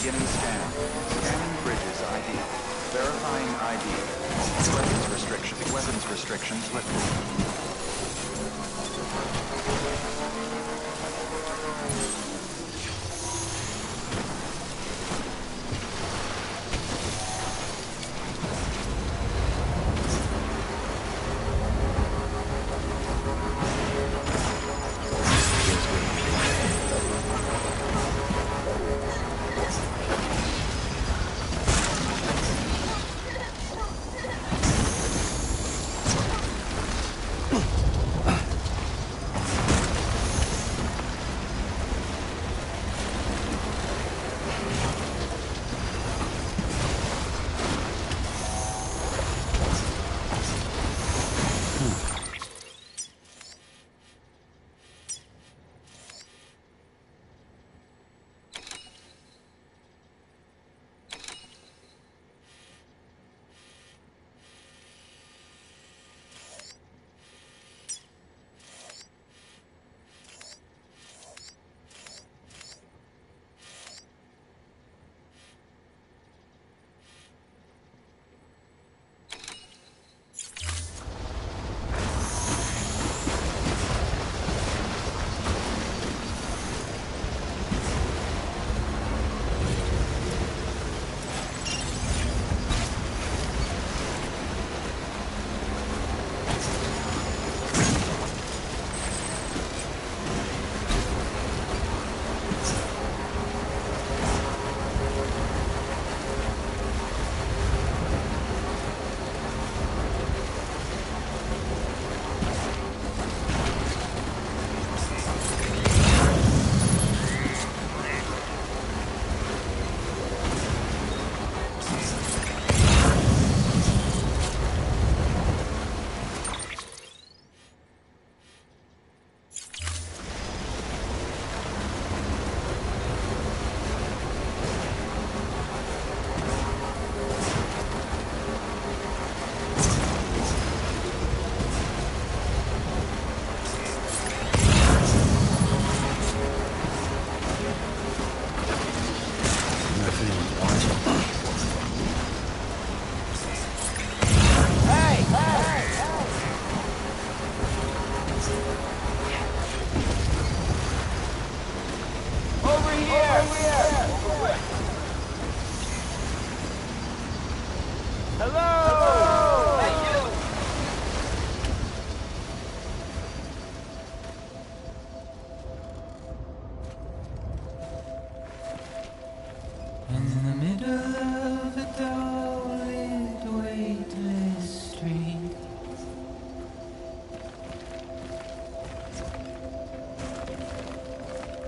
Beginning scan. Scanning bridges ID. Verifying ID. Weapons restrictions lifted.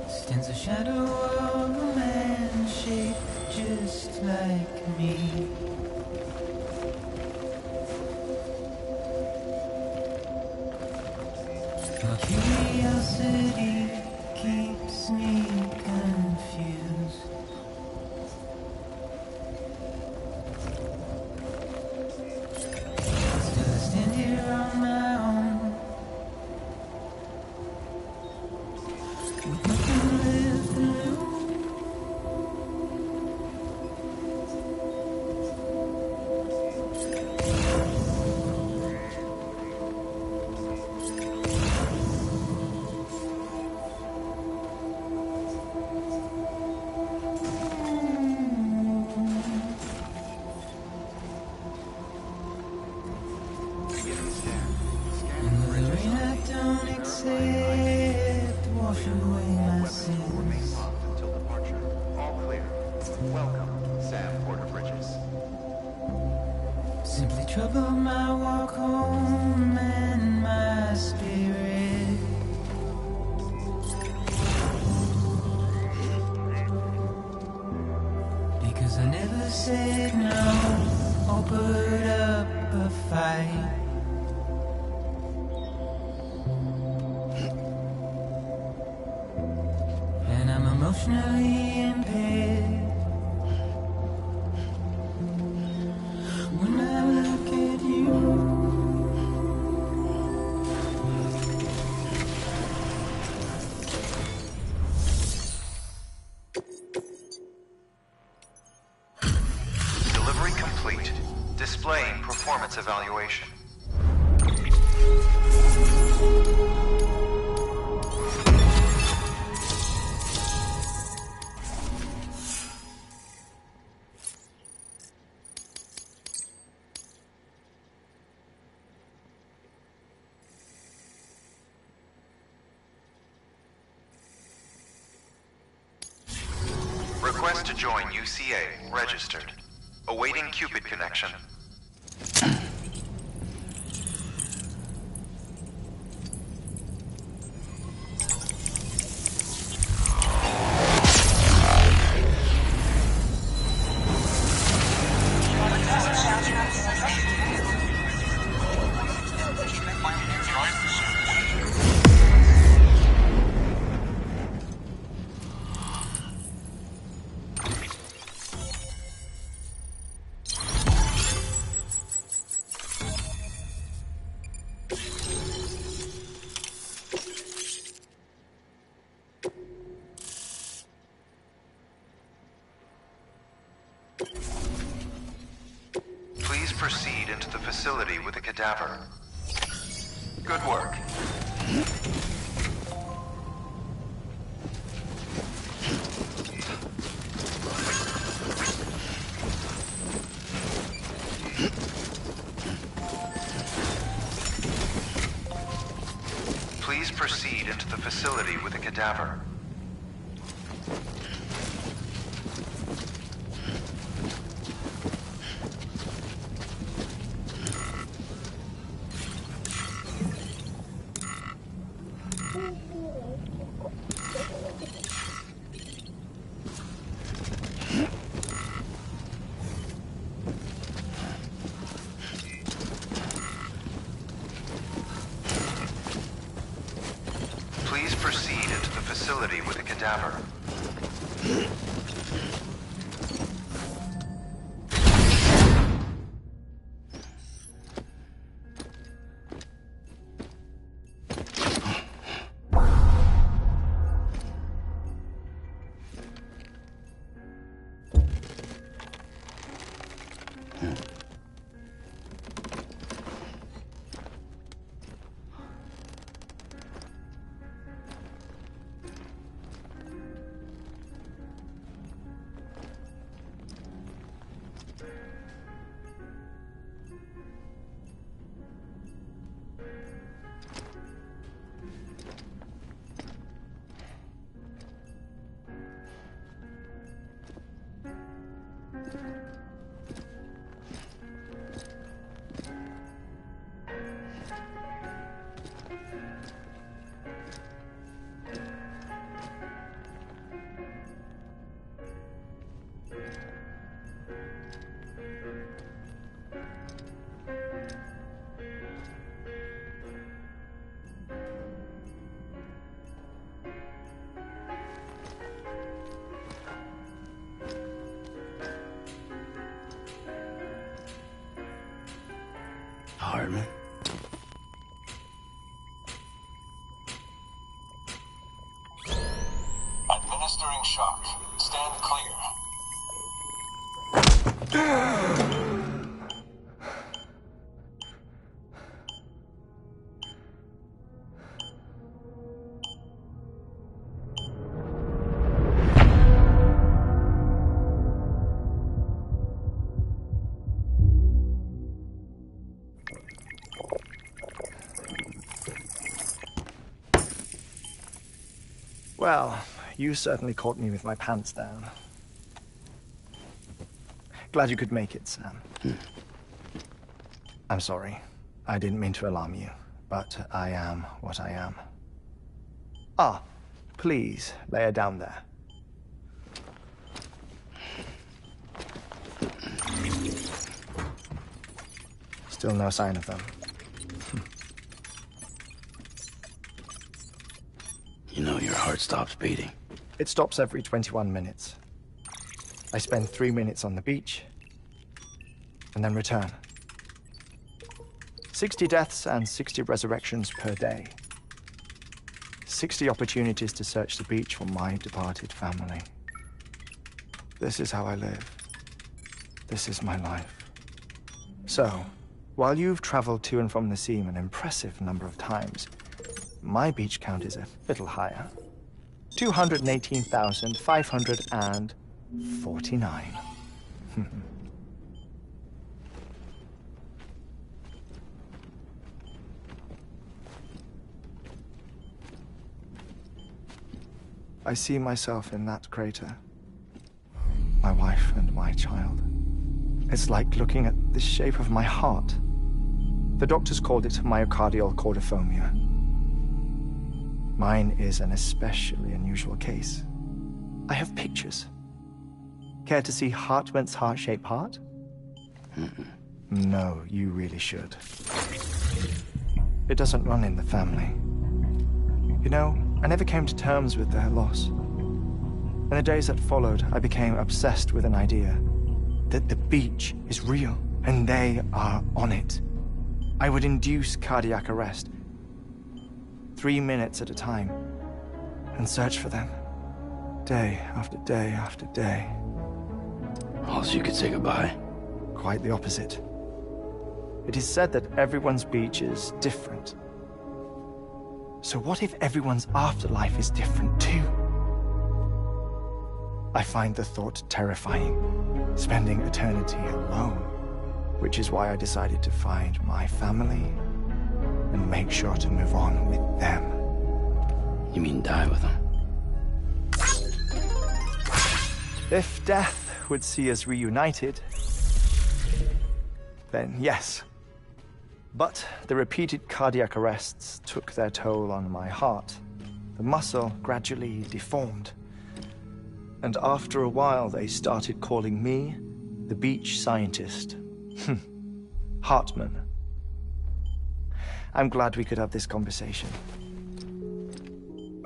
Stands a shadow of a man shaped just like me. My curiosity keeps me confused. Still I stand here on my own, with nothing left to lose. In the rain I don't accept, wash away my sins. Until departure. All clear. Welcome, Sam Porter Bridges. Simply trouble my walk home and my spirit. Because I never said no or put up a fight. And I'm emotionally impaired when I look at you. performance evaluation. Request to join UCA. Registered. Awaiting Cupid connection. Please proceed into the facility with the cadaver. Good work. Please proceed into the facility with the cadaver. Please proceed into the facility with the cadaver. Hardman. Administering shock. Stand clear. Well, you certainly caught me with my pants down. Glad you could make it, Sam. I'm sorry. I didn't mean to alarm you, but I am what I am. Ah, please, lay her down there. Still no sign of them. You know your heart stops beating. It stops every 21 minutes. I spend 3 minutes on the beach, and then return. 60 deaths and 60 resurrections per day. 60 opportunities to search the beach for my departed family. This is how I live. This is my life. So, While you've traveled to and from the seam an impressive number of times, my beach count is a little higher. 218,549. I see myself in that crater. My wife and my child. It's like looking at the shape of my heart. The doctors called it myocardial cordiformia. Mine is an especially unusual case. I have pictures. Care to see Hartman's heart-shaped heart? No, you really should. It doesn't run in the family. You know, I never came to terms with their loss. In the days that followed, I became obsessed with an idea that the beach is real and they are on it. I would induce cardiac arrest, 3 minutes at a time, and search for them, day after day after day. Also, you could say goodbye. Quite the opposite. It is said that everyone's beach is different. So what if everyone's afterlife is different too? I find the thought terrifying, spending eternity alone, which is why I decided to find my family and make sure to move on with them. You mean die with them? If death would see us reunited, then yes. But the repeated cardiac arrests took their toll on my heart. The muscle gradually deformed. And after a while, they started calling me the beach scientist. Hartman. I'm glad we could have this conversation.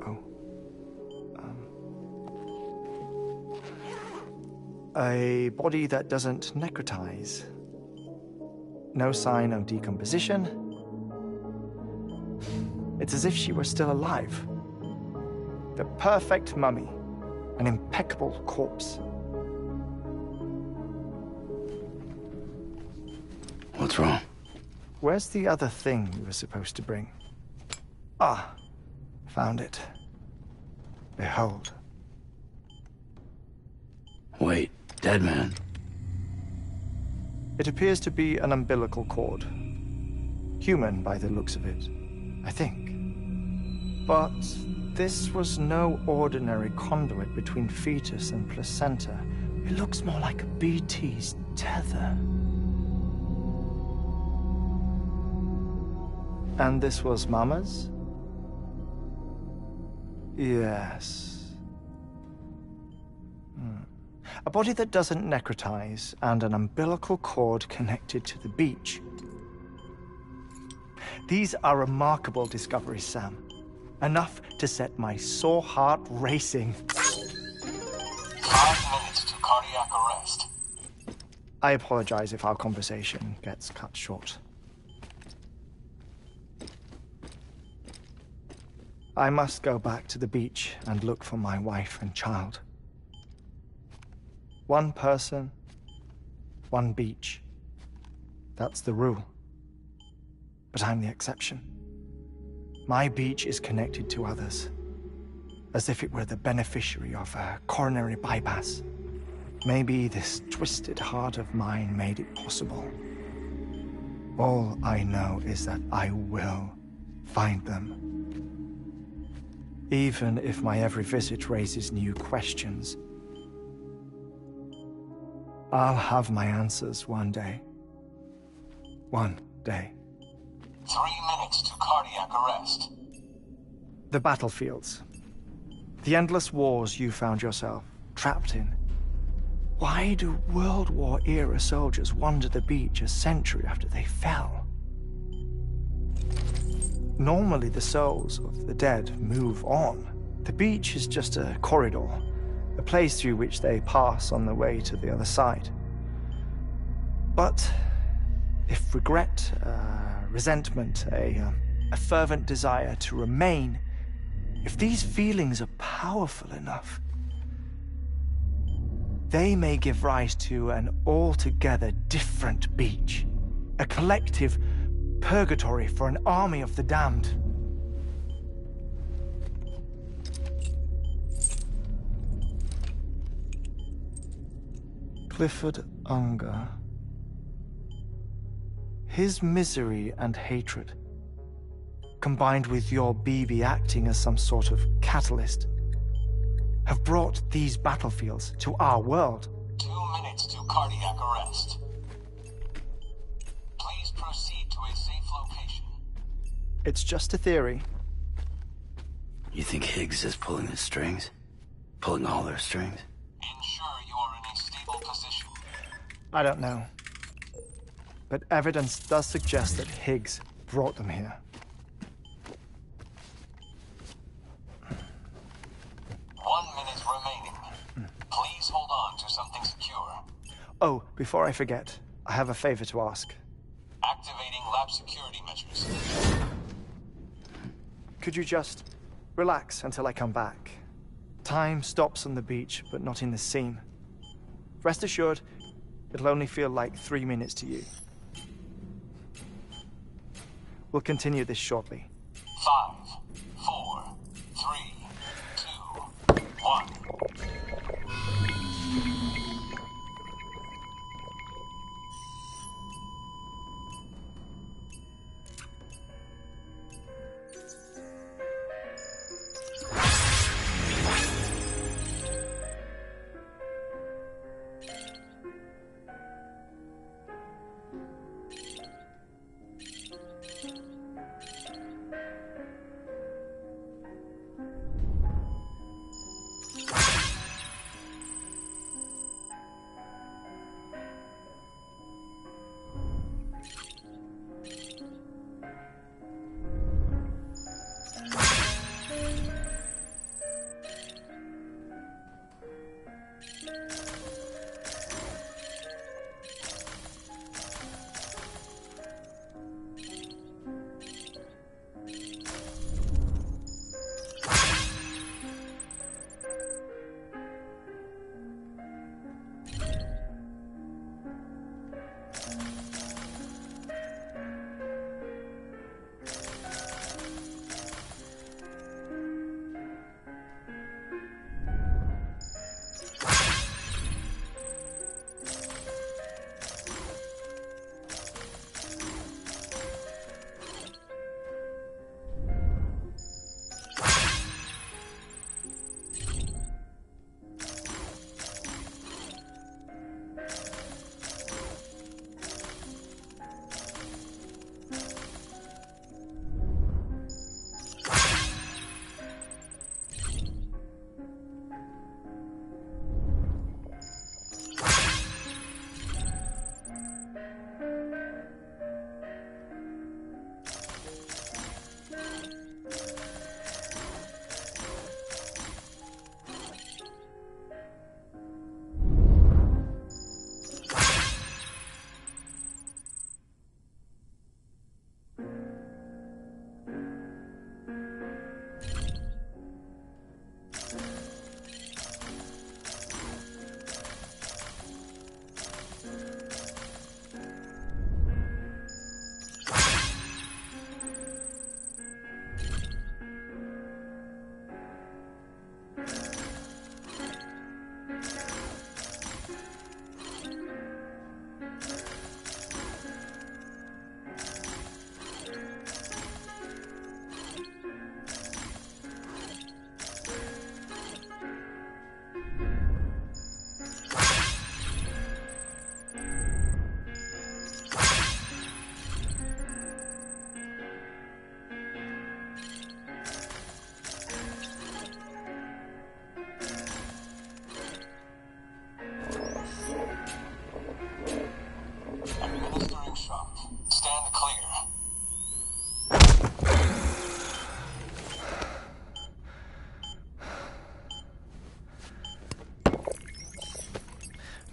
Oh. A body that doesn't necrotize. No sign of decomposition. It's as if she were still alive. The perfect mummy. An impeccable corpse. What's wrong? Where's the other thing you were supposed to bring? Ah, found it. Behold. Wait, dead man. It appears to be an umbilical cord. Human by the looks of it, I think. But this was no ordinary conduit between fetus and placenta. It looks more like a BT's tether. And this was Mama's? Yes. A body that doesn't necrotize and an umbilical cord connected to the beach. These are remarkable discoveries, Sam. Enough to set my sore heart racing. 5 minutes to cardiac arrest. I apologize if our conversation gets cut short. I must go back to the beach and look for my wife and child. One person, one beach. That's the rule. But I'm the exception. My beach is connected to others, as if it were the beneficiary of a coronary bypass. Maybe this twisted heart of mine made it possible. All I know is that I will find them. Even if my every visit raises new questions, I'll have my answers one day. One day. 3 minutes to cardiac arrest. The battlefields. The endless wars you found yourself trapped in. Why do World War-era soldiers wander the beach a century after they fell? Normally the souls of the dead move on. The beach is just a corridor, a place through which they pass on the way to the other side. But if regret, resentment, a fervent desire to remain, if these feelings are powerful enough, they may give rise to an altogether different beach, A collective purgatory for an army of the damned. Clifford Unger. His misery and hatred, combined with your BB acting as some sort of catalyst, have brought these battlefields to our world. 2 minutes to cardiac arrest. Please proceed to a safe location. It's just a theory. You think Higgs is pulling the strings? Pulling all their strings? Ensure you are in a stable position. I don't know. But evidence does suggest that Higgs brought them here. 1 minute remaining. Please hold on to something secure. Oh, before I forget, I have a favor to ask. Activating lab security measures. Could you just relax until I come back? Time stops on the beach, but not in the scene. Rest assured, it'll only feel like 3 minutes to you. We'll continue this shortly. 5, 4, 3, 2, 1.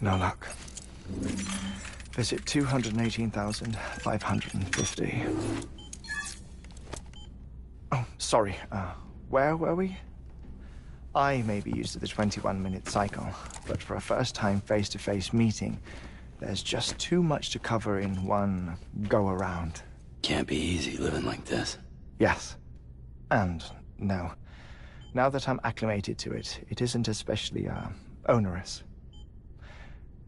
No luck. Visit 218,550. Oh, sorry. Where were we? I may be used to the 21-minute cycle, but for a first-time face-to-face meeting, There's just too much to cover in one go-around. Can't be easy living like this. Yes. And no. Now that I'm acclimated to it, it isn't especially, onerous.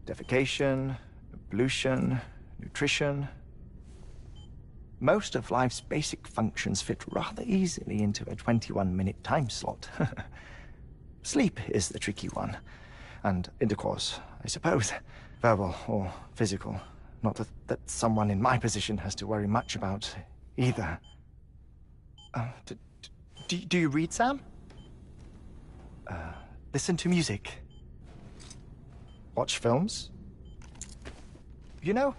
Defecation, pollution, nutrition. Most of life's basic functions fit rather easily into a 21-minute time slot. Sleep is the tricky one. And intercourse, I suppose. Verbal or physical. Not that someone in my position has to worry much about either. Do you read, Sam? Listen to music. Watch films? You know,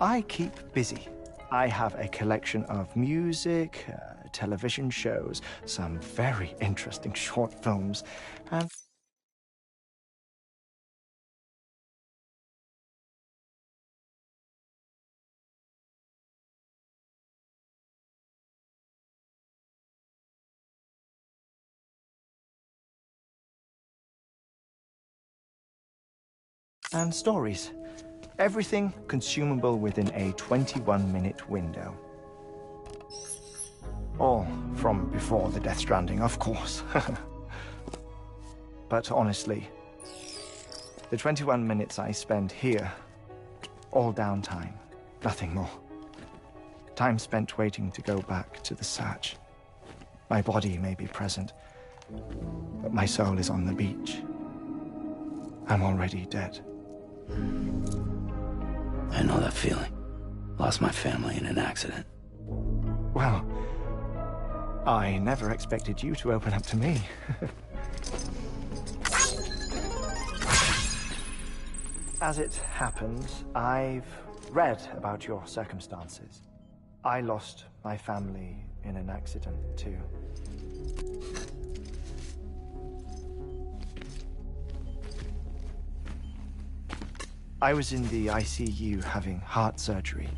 I keep busy. I have a collection of music, television shows, some very interesting short films, and stories. Everything consumable within a 21-minute window. All from before the Death Stranding, of course. But honestly, the 21 minutes I spend here, all downtime, nothing more. Time spent waiting to go back to the search. My body may be present, but my soul is on the beach. I'm already dead. I know that feeling. Lost my family in an accident. Well, I never expected you to open up to me. As it happens, I've read about your circumstances. I lost my family in an accident, too. I was in the ICU having heart surgery,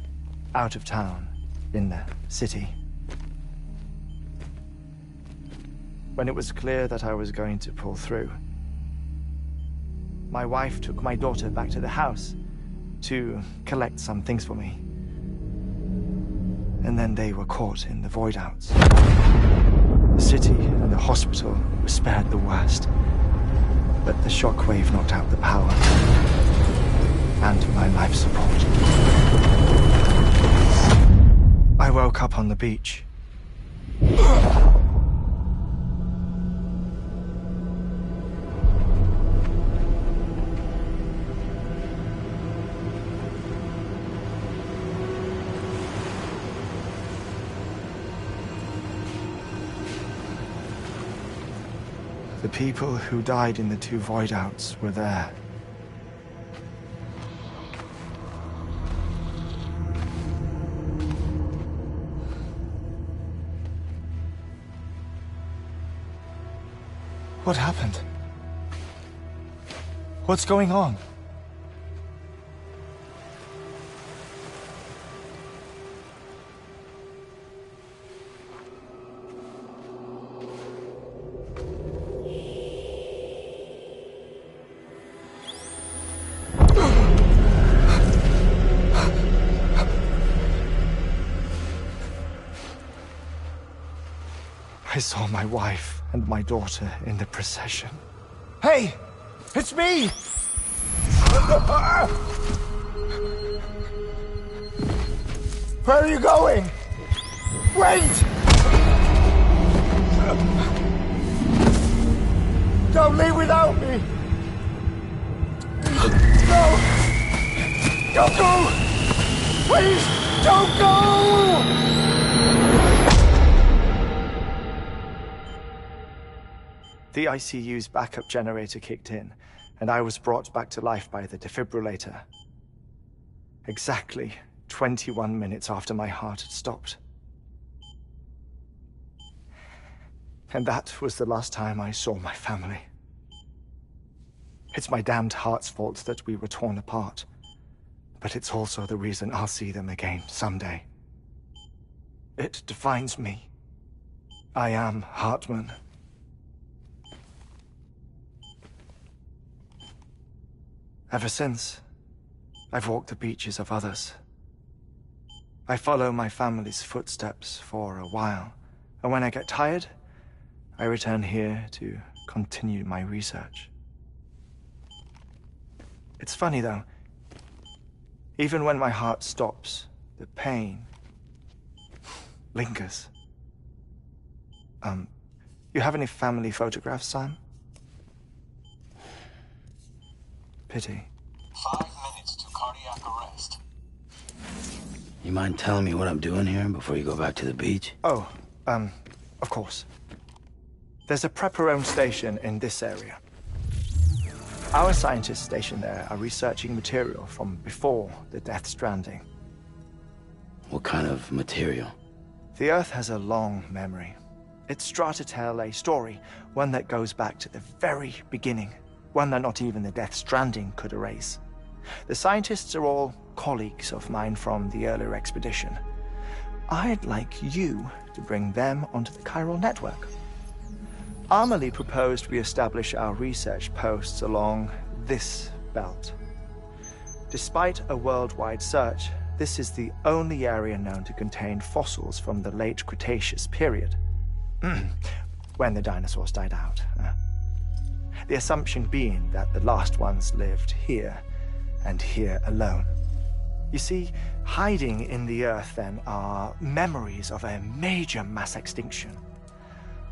out of town, in the city. When it was clear that I was going to pull through, my wife took my daughter back to the house to collect some things for me. And then they were caught in the void-outs. The city and the hospital were spared the worst, but the shockwave knocked out the power and my life support. I woke up on the beach. The people who died in the two void-outs were there. What happened? What's going on? I saw my wife and my daughter in the procession. Hey! It's me! Where are you going? Wait! Don't leave without me! No! Don't go! Please, don't go! The ICU's backup generator kicked in, and I was brought back to life by the defibrillator. Exactly 21 minutes after my heart had stopped. And that was the last time I saw my family. It's my damned heart's fault that we were torn apart, but it's also the reason I'll see them again someday. It defines me. I am Hartman. Ever since, I've walked the beaches of others. I follow my family's footsteps for a while, and when I get tired, I return here to continue my research. It's funny though, even when my heart stops, the pain lingers. You have any family photographs, Sam? Pity. 5 minutes to cardiac arrest. You mind telling me what I'm doing here before you go back to the beach? Oh, of course. There's a prepper-owned station in this area. Our scientists stationed there are researching material from before the Death Stranding. What kind of material? The Earth has a long memory. It's trying to tell a story, one that goes back to the very beginning, one that not even the Death Stranding could erase. The scientists are all colleagues of mine from the earlier expedition. I'd like you to bring them onto the chiral network. Amelie proposed we establish our research posts along this belt. Despite a worldwide search, this is the only area known to contain fossils from the late Cretaceous period, when the dinosaurs died out. The assumption being that the last ones lived here, and here alone. You see, hiding in the Earth then are memories of a major mass extinction.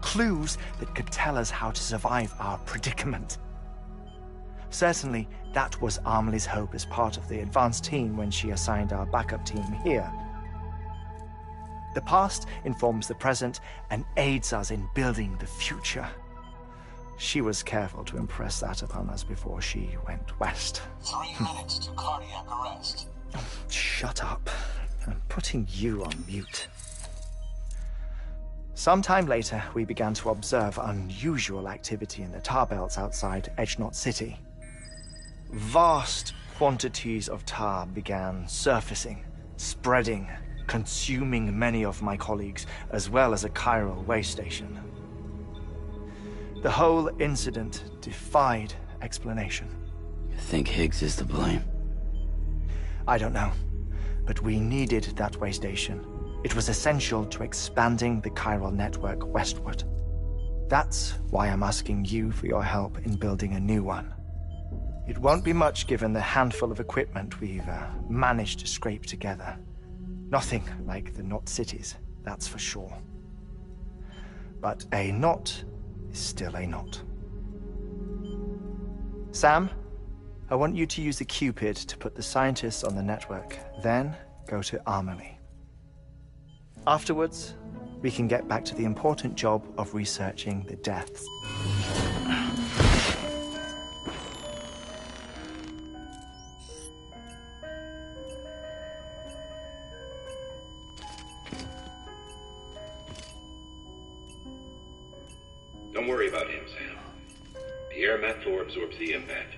Clues that could tell us how to survive our predicament. Certainly, that was Amelie's hope as part of the advanced team when she assigned our backup team here. The past informs the present and aids us in building the future. She was careful to impress that upon us before she went west. 3 minutes to cardiac arrest. Shut up. I'm putting you on mute. Sometime later, we began to observe unusual activity in the tar belts outside Edgenot City. Vast quantities of tar began surfacing, spreading, consuming many of my colleagues, as well as a chiral way station. The whole incident defied explanation. You think Higgs is to blame? I don't know, but we needed that way station. It was essential to expanding the chiral network westward. That's why I'm asking you for your help in building a new one. It won't be much given the handful of equipment we've managed to scrape together. Nothing like the knot cities, that's for sure. But a knot is still a knot. Sam, I want you to use the Cupid to put the scientists on the network, then go to Amelie. Afterwards, we can get back to the important job of researching the deaths. Don't worry about him, Sam. The air mat floor absorbs the impact.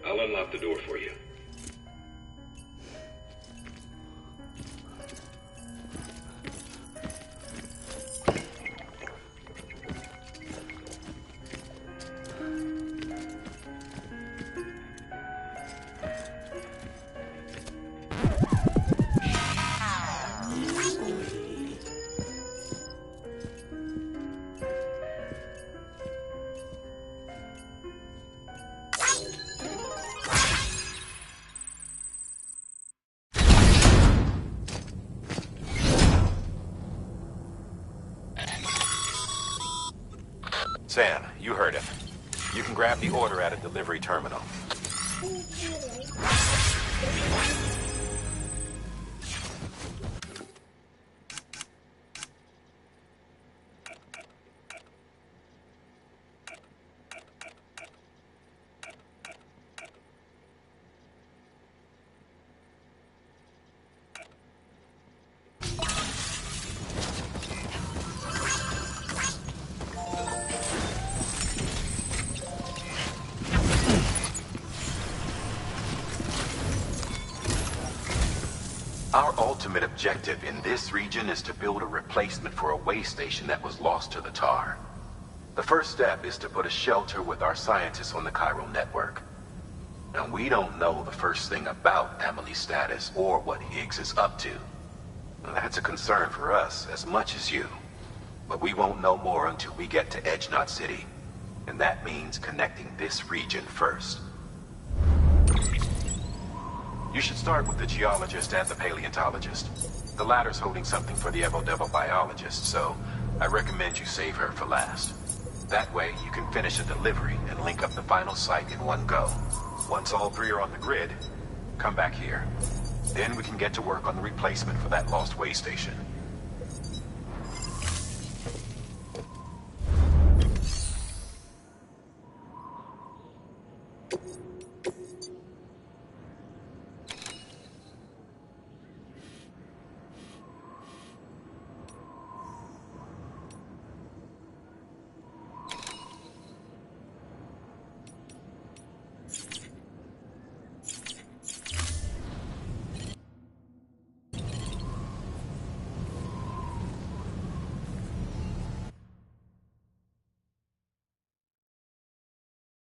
I'll unlock the door for you. Sam, you heard him. You can grab the order at a delivery terminal. Our ultimate objective in this region is to build a replacement for a way station that was lost to the tar. The first step is to put a shelter with our scientists on the chiral network. And we don't know the first thing about Emily's status or what Higgs is up to. Well, that's a concern for us as much as you. But we won't know more until we get to Edge Knot City. And that means connecting this region first. You should start with the geologist and the paleontologist. The latter's holding something for the Evo-Devo biologist, so I recommend you save her for last. That way, you can finish a delivery and link up the final site in one go. Once all three are on the grid, come back here. Then we can get to work on the replacement for that lost way station.